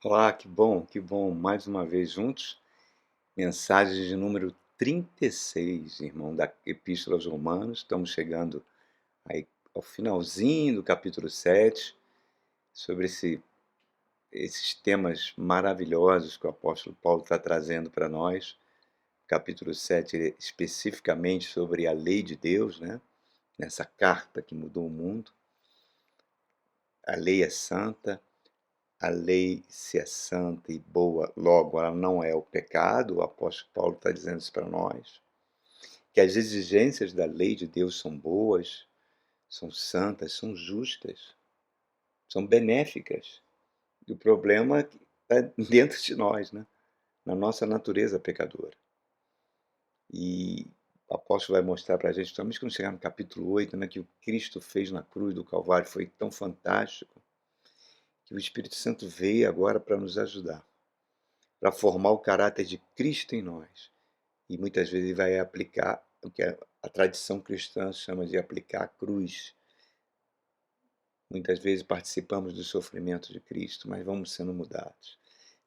Olá, que bom, mais uma vez juntos. Mensagem de número 36, irmão, da Epístola aos Romanos. Estamos chegando aí ao finalzinho do capítulo 7, sobre esses temas maravilhosos que o apóstolo Paulo está trazendo para nós. Capítulo 7, especificamente sobre a lei de Deus, né? Nessa carta que mudou o mundo. A lei é santa. A lei, se é santa e boa, logo ela não é o pecado. O apóstolo Paulo está dizendo isso para nós, que as exigências da lei de Deus são boas, são santas, são justas, são benéficas. E o problema está dentro de nós, né? Na nossa natureza pecadora. E o apóstolo vai mostrar para a gente, principalmente quando chegar no capítulo 8, né, que o Cristo fez na cruz do Calvário foi tão fantástico, que o Espírito Santo veio agora para nos ajudar, para formar o caráter de Cristo em nós. E muitas vezes ele vai aplicar o que a tradição cristã chama de aplicar a cruz. Muitas vezes participamos do sofrimento de Cristo, mas vamos sendo mudados.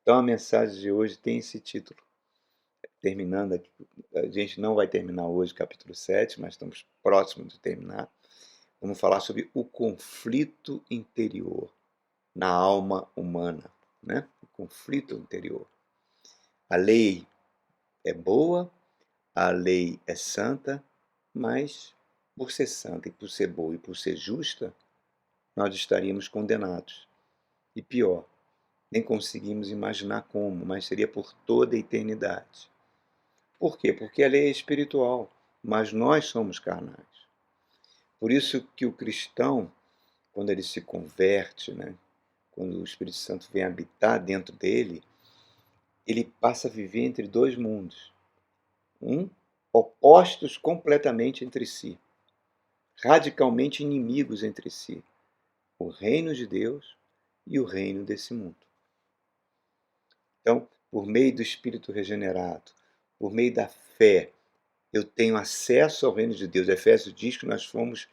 Então a mensagem de hoje tem esse título. Terminando aqui, a gente não vai terminar hoje o capítulo 7, mas estamos próximos de terminar. Vamos falar sobre o conflito interior na alma humana, né? O conflito interior. A lei é boa, a lei é santa, mas por ser santa e por ser boa e por ser justa, nós estaríamos condenados. E pior, nem conseguimos imaginar como, mas seria por toda a eternidade. Por quê? Porque a lei é espiritual, mas nós somos carnais. Por isso que o cristão, quando ele se converte, né, quando o Espírito Santo vem habitar dentro dele, ele passa a viver entre dois mundos, opostos completamente entre si, radicalmente inimigos entre si, o reino de Deus e o reino desse mundo. Então, por meio do Espírito regenerado, por meio da fé, eu tenho acesso ao reino de Deus. Efésios diz que nós fomos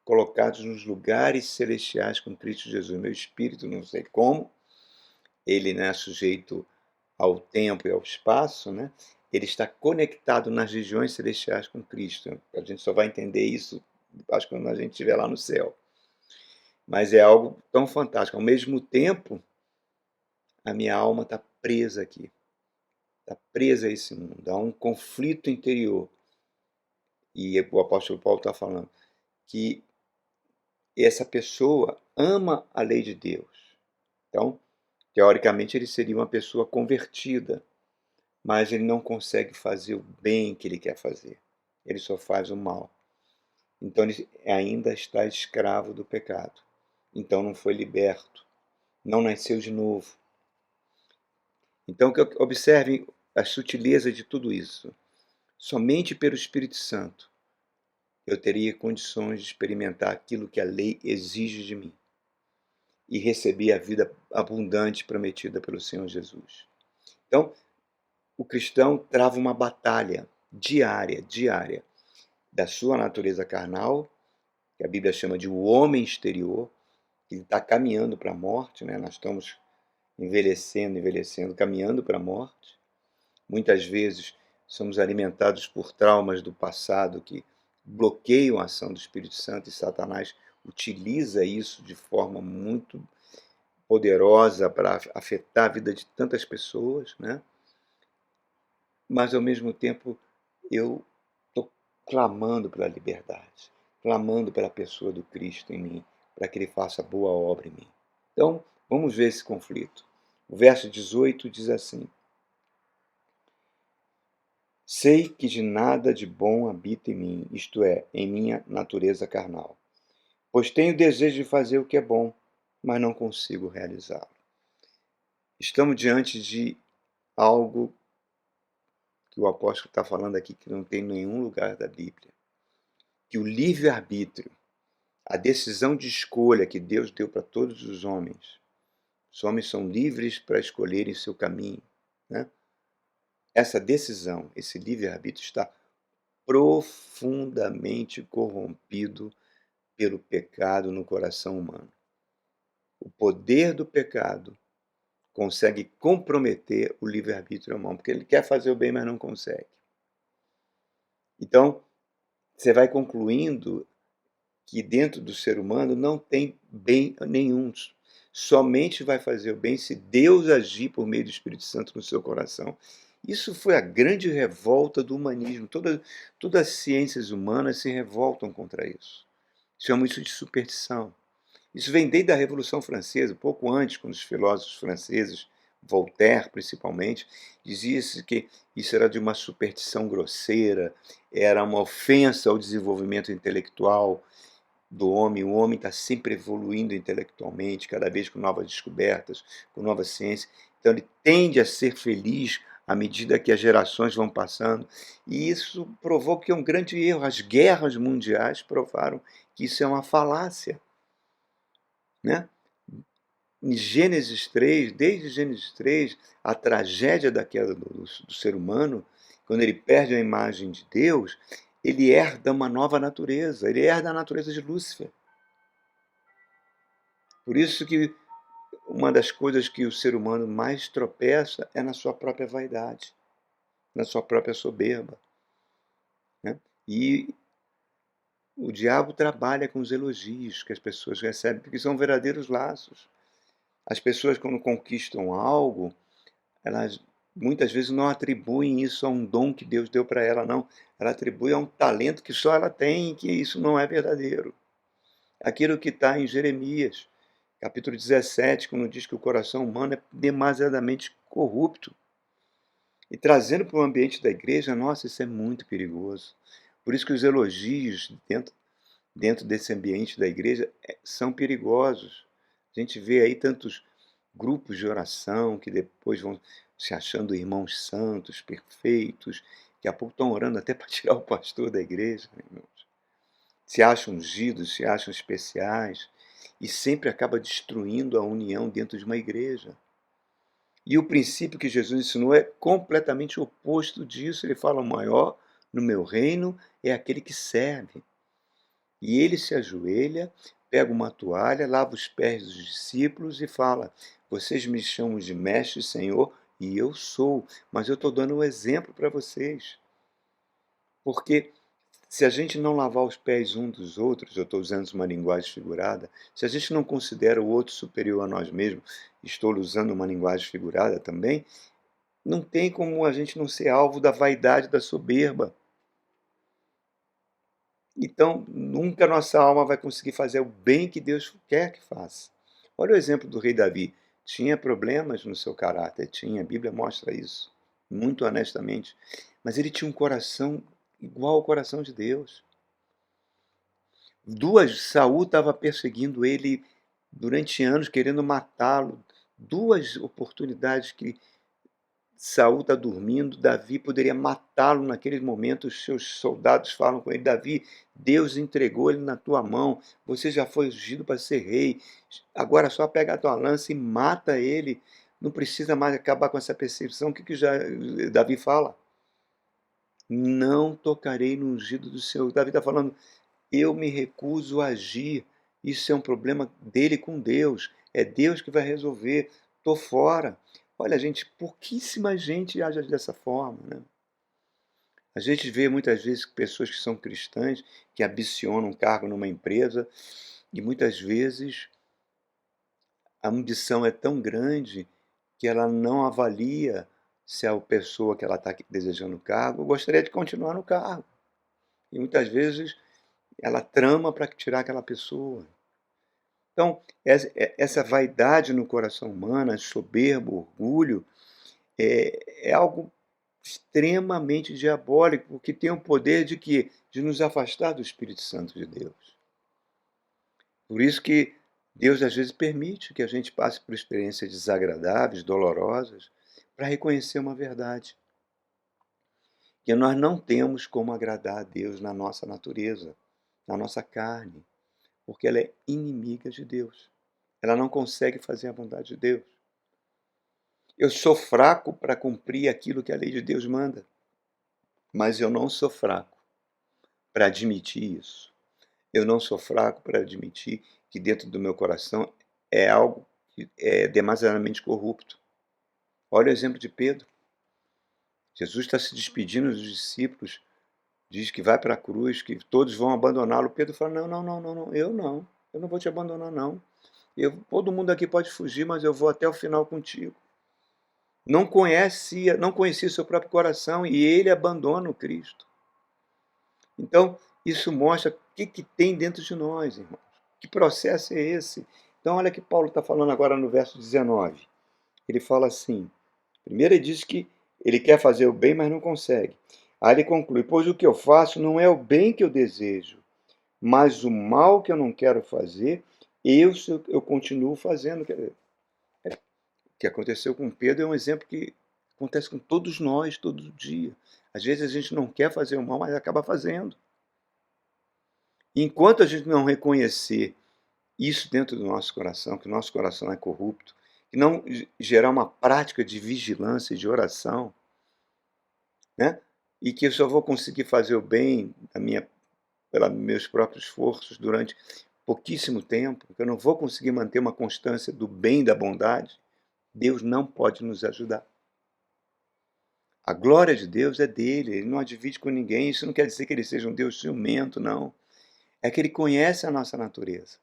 colocados nos lugares celestiais com Cristo Jesus. Meu espírito, não sei como, ele não é sujeito ao tempo e ao espaço, né? Ele está conectado nas regiões celestiais com Cristo. A gente só vai entender isso, acho que quando a gente estiver lá no céu. Mas é algo tão fantástico. Ao mesmo tempo, a minha alma está presa aqui. Está presa a esse mundo. Há um conflito interior. E o apóstolo Paulo está falando que essa pessoa ama a lei de Deus. Então, teoricamente, ele seria uma pessoa convertida, mas ele não consegue fazer o bem que ele quer fazer. Ele só faz o mal. Então, ele ainda está escravo do pecado. Então, não foi liberto. Não nasceu de novo. Então, observem a sutileza de tudo isso. Somente pelo Espírito Santo eu teria condições de experimentar aquilo que a lei exige de mim e receber a vida abundante prometida pelo Senhor Jesus. Então, o cristão trava uma batalha diária, da sua natureza carnal, que a Bíblia chama de o homem exterior, que está caminhando para a morte, né? Nós estamos envelhecendo, caminhando para a morte. Muitas vezes somos alimentados por traumas do passado que bloqueiam a ação do Espírito Santo, e Satanás utiliza isso de forma muito poderosa para afetar a vida de tantas pessoas, né? Mas ao mesmo tempo eu estou clamando pela liberdade, clamando pela pessoa do Cristo em mim, para que ele faça boa obra em mim. Então, vamos ver esse conflito. O verso 18 diz assim: sei que de nada de bom habita em mim, isto é, em minha natureza carnal. Pois tenho desejo de fazer o que é bom, mas não consigo realizá-lo. Estamos diante de algo que o apóstolo está falando aqui que não tem em nenhum lugar da Bíblia. Que o livre-arbítrio, a decisão de escolha que Deus deu para todos os homens são livres para escolherem seu caminho, né? Essa decisão, esse livre-arbítrio está profundamente corrompido pelo pecado no coração humano. O poder do pecado consegue comprometer o livre-arbítrio humano, porque ele quer fazer o bem, mas não consegue. Então, você vai concluindo que dentro do ser humano não tem bem nenhum. Somente vai fazer o bem se Deus agir por meio do Espírito Santo no seu coração. Isso foi a grande revolta do humanismo. Todas as ciências humanas se revoltam contra isso. Chamam isso de superstição. Isso vem desde a Revolução Francesa, pouco antes, quando os filósofos franceses, Voltaire principalmente, dizia-se que isso era de uma superstição grosseira, era uma ofensa ao desenvolvimento intelectual do homem. O homem está sempre evoluindo intelectualmente, cada vez com novas descobertas, com nova ciência. Então ele tende a ser feliz à medida que as gerações vão passando. E isso provou que é um grande erro. As guerras mundiais provaram que isso é uma falácia. Né? Em Gênesis 3, desde Gênesis 3, a tragédia da queda do ser humano, quando ele perde a imagem de Deus, ele herda uma nova natureza, ele herda a natureza de Lúcifer. Por isso que uma das coisas que o ser humano mais tropeça é na sua própria vaidade, na sua própria soberba. Né? E o diabo trabalha com os elogios que as pessoas recebem, porque são verdadeiros laços. As pessoas, quando conquistam algo, elas muitas vezes não atribuem isso a um dom que Deus deu para ela, não. Ela atribui a um talento que só ela tem e que isso não é verdadeiro. Aquilo que está em Jeremias, capítulo 17, quando diz que o coração humano é demasiadamente corrupto. E trazendo para o ambiente da igreja, nossa, isso é muito perigoso. Por isso que os elogios dentro desse ambiente da igreja são perigosos. A gente vê aí tantos grupos de oração que depois vão se achando irmãos santos, perfeitos, daqui a pouco estão orando até para tirar o pastor da igreja, né, irmãos? Se acham ungidos, se acham especiais, e sempre acaba destruindo a união dentro de uma igreja. E o princípio que Jesus ensinou é completamente oposto disso. Ele fala: o maior no meu reino é aquele que serve. E ele se ajoelha, pega uma toalha, lava os pés dos discípulos e fala: vocês me chamam de mestre e senhor, e eu sou, mas eu estou dando um exemplo para vocês. Porque se a gente não lavar os pés um dos outros, eu estou usando uma linguagem figurada, se a gente não considera o outro superior a nós mesmos, estou usando uma linguagem figurada também, não tem como a gente não ser alvo da vaidade, da soberba. Então, nunca a nossa alma vai conseguir fazer o bem que Deus quer que faça. Olha o exemplo do rei Davi. Tinha problemas no seu caráter, tinha, a Bíblia mostra isso, muito honestamente. Mas ele tinha um coração igual ao coração de Deus. Saul estava perseguindo ele durante anos, querendo matá-lo. Duas oportunidades que Saul está dormindo, Davi poderia matá-lo naquele momento. Os seus soldados falam com ele: Davi, Deus entregou ele na tua mão, você já foi ungido para ser rei, agora só pega a tua lança e mata ele, não precisa mais acabar com essa perseguição. O que Davi fala? Não tocarei no ungido do Senhor. Davi está falando: eu me recuso a agir, isso é um problema dele com Deus, é Deus que vai resolver, estou fora. Olha, gente, pouquíssima gente age dessa forma, né? A gente vê muitas vezes pessoas que são cristãs, que ambicionam um cargo numa empresa, e muitas vezes a ambição é tão grande que ela não avalia se a pessoa que ela está desejando o cargo gostaria de continuar no cargo. E muitas vezes ela trama para tirar aquela pessoa. Então, essa vaidade no coração humano, esse soberbo, orgulho, é algo extremamente diabólico, porque tem o poder de que de nos afastar do Espírito Santo de Deus. Por isso que Deus às vezes permite que a gente passe por experiências desagradáveis, dolorosas, para reconhecer uma verdade. Que nós não temos como agradar a Deus na nossa natureza, na nossa carne, porque ela é inimiga de Deus. Ela não consegue fazer a vontade de Deus. Eu sou fraco para cumprir aquilo que a lei de Deus manda, mas eu não sou fraco para admitir isso. Eu não sou fraco para admitir que dentro do meu coração é algo que é demasiadamente corrupto. Olha o exemplo de Pedro. Jesus está se despedindo dos discípulos, diz que vai para a cruz, que todos vão abandoná-lo. Pedro fala: não, não, não, não, não, eu não vou te abandonar, não. Todo mundo aqui pode fugir, mas eu vou até o final contigo. Não conhecia seu próprio coração e ele abandona o Cristo. Então, isso mostra o que tem dentro de nós, irmãos. Que processo é esse? Então, olha que Paulo está falando agora no verso 19. Ele fala assim, primeiro ele diz que ele quer fazer o bem, mas não consegue. Aí ele conclui, pois o que eu faço não é o bem que eu desejo, mas o mal que eu não quero fazer, eu continuo fazendo. O que aconteceu com Pedro é um exemplo que acontece com todos nós, todo dia. Às vezes a gente não quer fazer o mal, mas acaba fazendo. Enquanto a gente não reconhecer isso dentro do nosso coração, que o nosso coração é corrupto, que não gerar uma prática de vigilância e de oração, né? E que eu só vou conseguir fazer o bem pelos meus próprios esforços durante pouquíssimo tempo, que eu não vou conseguir manter uma constância do bem e da bondade, Deus não pode nos ajudar. A glória de Deus é dele, ele não a divide com ninguém. Isso não quer dizer que ele seja um Deus ciumento, não. É que ele conhece a nossa natureza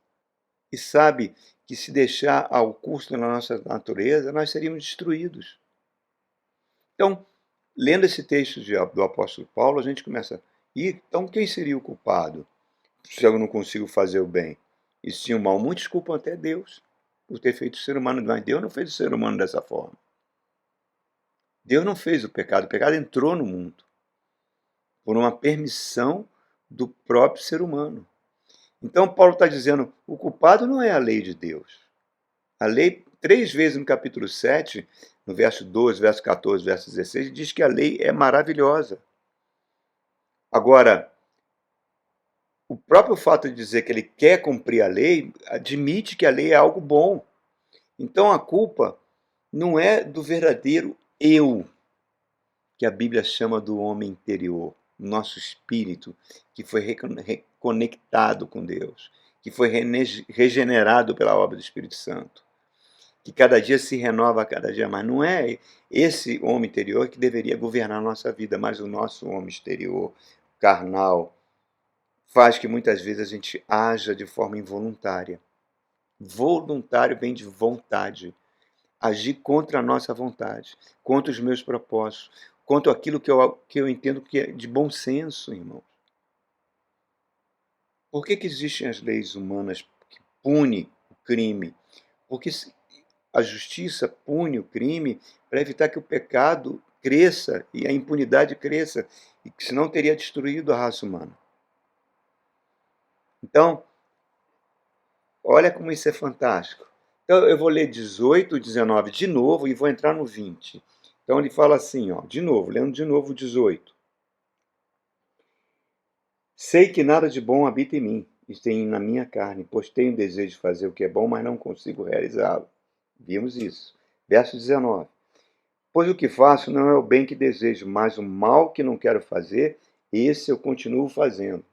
e sabe que se deixar ao curso da nossa natureza, nós seríamos destruídos. Então, lendo esse texto do apóstolo Paulo, a gente começa, então quem seria o culpado se eu não consigo fazer o bem? E sim o mal, muitos culpam até Deus por ter feito o ser humano, mas Deus não fez o ser humano dessa forma. Deus não fez o pecado entrou no mundo por uma permissão do próprio ser humano. Então Paulo está dizendo, o culpado não é a lei de Deus. A lei, 3 vezes no capítulo 7, no verso 12, verso 14, verso 16, diz que a lei é maravilhosa. Agora, o próprio fato de dizer que ele quer cumprir a lei, admite que a lei é algo bom. Então a culpa não é do verdadeiro eu, que a Bíblia chama do homem interior, nosso espírito, que foi reconectado com Deus, que foi regenerado pela obra do Espírito Santo, que cada dia se renova a cada dia mais. Não é esse homem interior que deveria governar a nossa vida, mas o nosso homem exterior, carnal, faz que muitas vezes a gente haja de forma involuntária. Voluntário vem de vontade. Agir contra a nossa vontade, contra os meus propósitos, contra aquilo que eu entendo que é de bom senso, irmão. Por que existem as leis humanas que punem o crime? Porque a justiça pune o crime para evitar que o pecado cresça e a impunidade cresça, e que senão teria destruído a raça humana. Então, olha como isso é fantástico. Então, eu vou ler 18, 19 de novo e vou entrar no 20. Então, ele fala assim, ó, de novo, lendo de novo 18. Sei que nada de bom habita em mim, e tem na minha carne, pois tenho desejo de fazer o que é bom, mas não consigo realizá-lo. Vimos isso. Verso 19. Pois o que faço não é o bem que desejo, mas o mal que não quero fazer, esse eu continuo fazendo.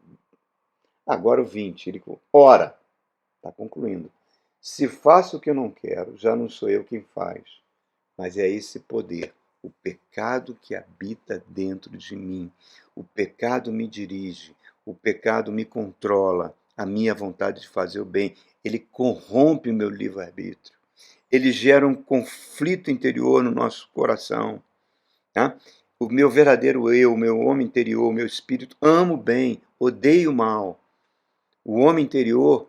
Agora o 20. Ele, ora, está concluindo. Se faço o que eu não quero, já não sou eu quem faz, mas é esse poder, o pecado que habita dentro de mim. O pecado me dirige, o pecado me controla, a minha vontade de fazer o bem. Ele corrompe o meu livre-arbítrio. Ele gera um conflito interior no nosso coração. Tá? O meu verdadeiro eu, o meu homem interior, o meu espírito, amo o bem, odeio o mal. O homem interior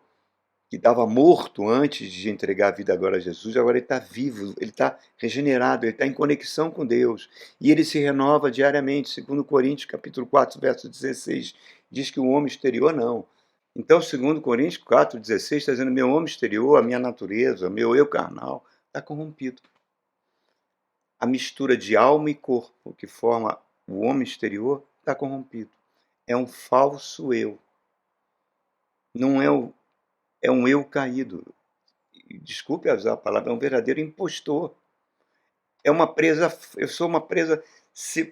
que estava morto antes de entregar a vida agora a Jesus, agora ele está vivo, ele está regenerado, ele está em conexão com Deus. E ele se renova diariamente, segundo Coríntios capítulo 4, verso 16, diz que o homem exterior não. Então, segundo Coríntios 4, 16, está dizendo, meu homem exterior, a minha natureza, meu eu carnal, está corrompido. A mistura de alma e corpo que forma o homem exterior está corrompido. É um falso eu. Não é um eu caído. Desculpe usar a palavra, é um verdadeiro impostor. É uma presa, eu sou uma presa,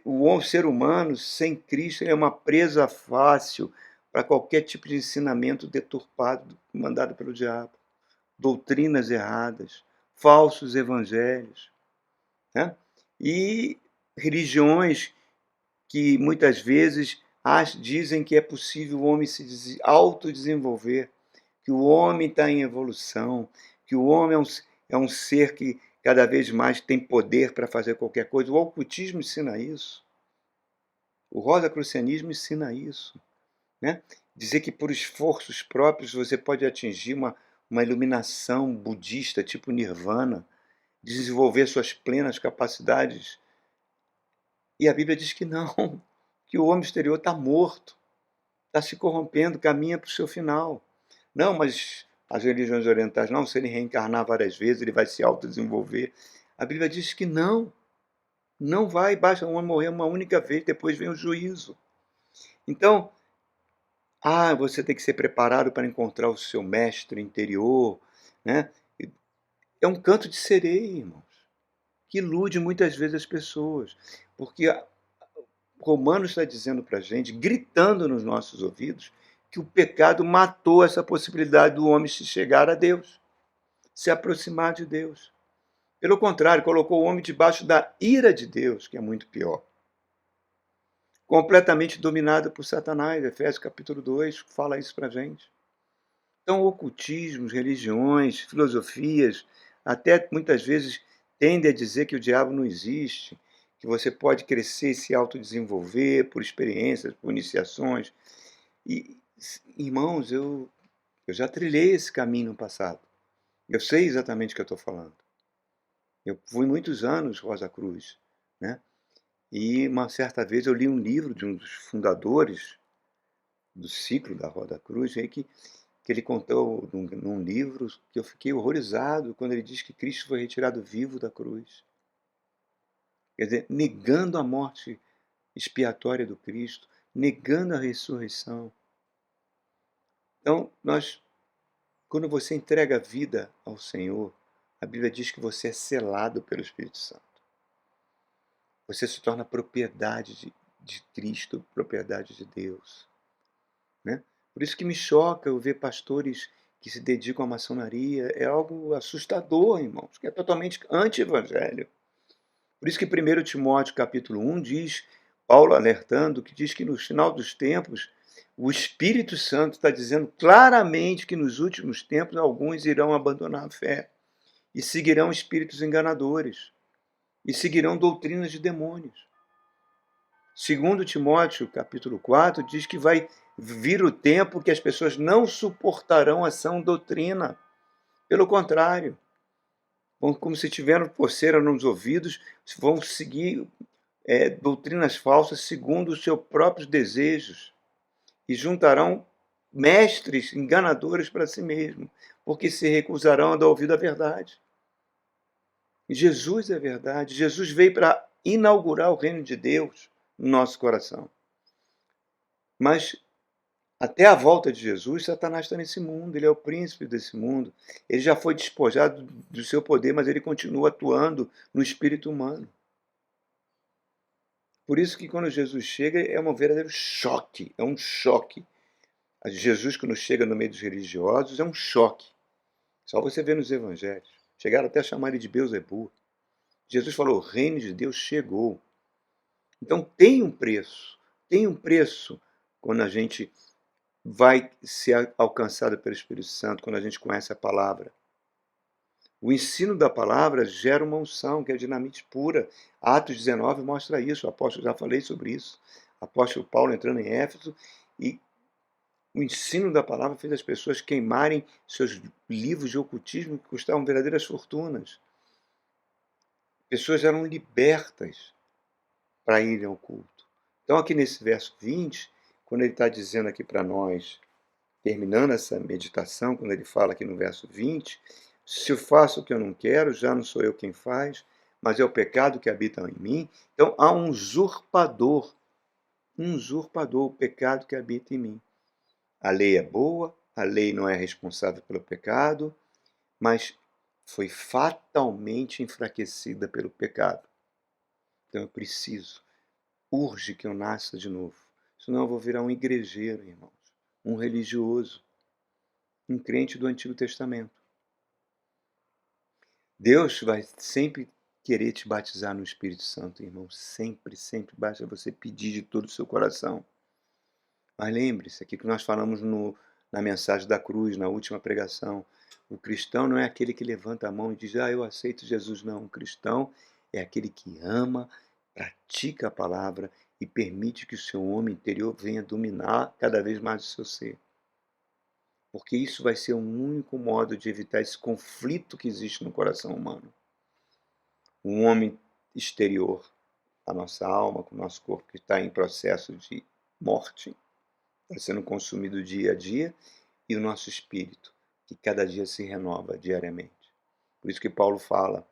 o ser humano sem Cristo é uma presa fácil para qualquer tipo de ensinamento deturpado, mandado pelo diabo. Doutrinas erradas, falsos evangelhos. Né? e religiões que muitas vezes dizem que é possível o homem se autodesenvolver, que o homem está em evolução, que o homem é um ser que cada vez mais tem poder para fazer qualquer coisa. O ocultismo ensina isso. O rosacrucianismo ensina isso. Né? Dizer que por esforços próprios você pode atingir uma iluminação budista, tipo nirvana, desenvolver suas plenas capacidades. E a Bíblia diz que não, que o homem exterior está morto, está se corrompendo, caminha para o seu final. Não, mas as religiões orientais, não, se ele reencarnar várias vezes, ele vai se autodesenvolver. A Bíblia diz que não, não vai, basta um homem morrer uma única vez, depois vem o juízo. Então, você tem que ser preparado para encontrar o seu mestre interior, né? É um canto de sereia, irmãos, que ilude muitas vezes as pessoas, porque Romanos está dizendo para a gente, gritando nos nossos ouvidos, que o pecado matou essa possibilidade do homem se chegar a Deus, se aproximar de Deus. Pelo contrário, colocou o homem debaixo da ira de Deus, que é muito pior. Completamente dominado por Satanás. Efésios capítulo 2 fala isso para a gente. Então, ocultismos, religiões, filosofias, até muitas vezes tendem a dizer que o diabo não existe, que você pode crescer e se autodesenvolver por experiências, por iniciações. E, irmãos, eu já trilhei esse caminho no passado. Eu sei exatamente o que eu estou falando. Eu fui muitos anos Rosa Cruz, né? E uma certa vez eu li um livro de um dos fundadores do ciclo da Rosa Cruz, que ele contou num livro que eu fiquei horrorizado quando ele diz que Cristo foi retirado vivo da cruz. Quer dizer, negando a morte expiatória do Cristo, negando a ressurreição. Então, quando você entrega a vida ao Senhor, a Bíblia diz que você é selado pelo Espírito Santo. Você se torna propriedade de Cristo, propriedade de Deus. Né? Por isso que me choca eu ver pastores que se dedicam à maçonaria. É algo assustador, irmãos, que é totalmente anti-evangelho. Por isso que 1 Timóteo capítulo 1 diz, Paulo alertando, que diz que no final dos tempos, o Espírito Santo está dizendo claramente que nos últimos tempos alguns irão abandonar a fé e seguirão espíritos enganadores e seguirão doutrinas de demônios. Segundo Timóteo, capítulo 4, diz que vai vir o tempo que as pessoas não suportarão a sã doutrina. Pelo contrário, vão, como se tiveram coceira nos ouvidos, vão seguir doutrinas falsas segundo os seus próprios desejos e juntarão mestres enganadores para si mesmos, porque se recusarão a dar ouvido à verdade. Jesus é verdade. Jesus veio para inaugurar o reino de Deus no nosso coração. Mas até a volta de Jesus, Satanás está nesse mundo, ele é o príncipe desse mundo. Ele já foi despojado do seu poder, mas ele continua atuando no espírito humano. Por isso que quando Jesus chega, é um verdadeiro choque, é um choque. Jesus, quando chega no meio dos religiosos, é um choque. Só você vê nos evangelhos. Chegaram até a chamar ele de Beelzebub. Jesus falou, o reino de Deus chegou. Então tem um preço quando a gente vai ser alcançado pelo Espírito Santo, quando a gente conhece a palavra. O ensino da palavra gera uma unção, que é dinamite pura. Atos 19 mostra isso, o apóstolo, já falei sobre isso. O apóstolo Paulo entrando em Éfeso, e o ensino da palavra fez as pessoas queimarem seus livros de ocultismo que custavam verdadeiras fortunas. Pessoas eram libertas para irem ao culto. Então aqui nesse verso 20, quando ele está dizendo aqui para nós, terminando essa meditação, quando ele fala aqui no verso 20, se eu faço o que eu não quero, já não sou eu quem faz, mas é o pecado que habita em mim. Então há um usurpador, o pecado que habita em mim. A lei é boa, a lei não é responsável pelo pecado, mas foi fatalmente enfraquecida pelo pecado. Então eu preciso, urge que eu nasça de novo. Senão eu vou virar um igrejeiro, irmãos, um religioso, um crente do Antigo Testamento. Deus vai sempre querer te batizar no Espírito Santo, irmão. Sempre, sempre basta você pedir de todo o seu coração. Mas lembre-se, aqui que nós falamos na mensagem da cruz, na última pregação, o cristão não é aquele que levanta a mão e diz, eu aceito Jesus. Não, o cristão é aquele que ama, pratica a palavra e permite que o seu homem interior venha dominar cada vez mais o seu ser. Porque isso vai ser um único modo de evitar esse conflito que existe no coração humano. Um homem exterior, a nossa alma, com o nosso corpo que está em processo de morte, está sendo consumido dia a dia, e o nosso espírito, que cada dia se renova diariamente. Por isso que Paulo fala,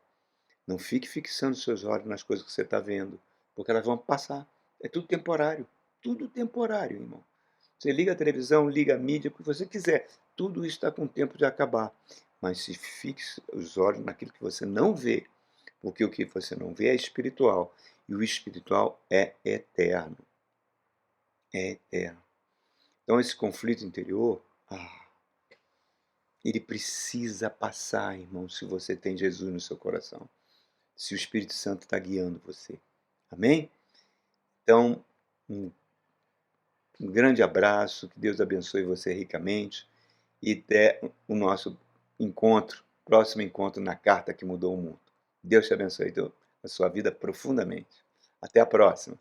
não fique fixando seus olhos nas coisas que você está vendo, porque elas vão passar. É tudo temporário, irmão. Você liga a televisão, liga a mídia, o que você quiser, tudo isso está com o tempo de acabar. Mas se fixe os olhos naquilo que você não vê, porque o que você não vê é espiritual, e o espiritual é eterno. É eterno. Então esse conflito interior, ele precisa passar, irmão, se você tem Jesus no seu coração. Se o Espírito Santo está guiando você. Amém? Então, um grande abraço, que Deus abençoe você ricamente e até o nosso próximo encontro na Carta que Mudou o Mundo. Deus te abençoe a sua vida profundamente. Até a próxima.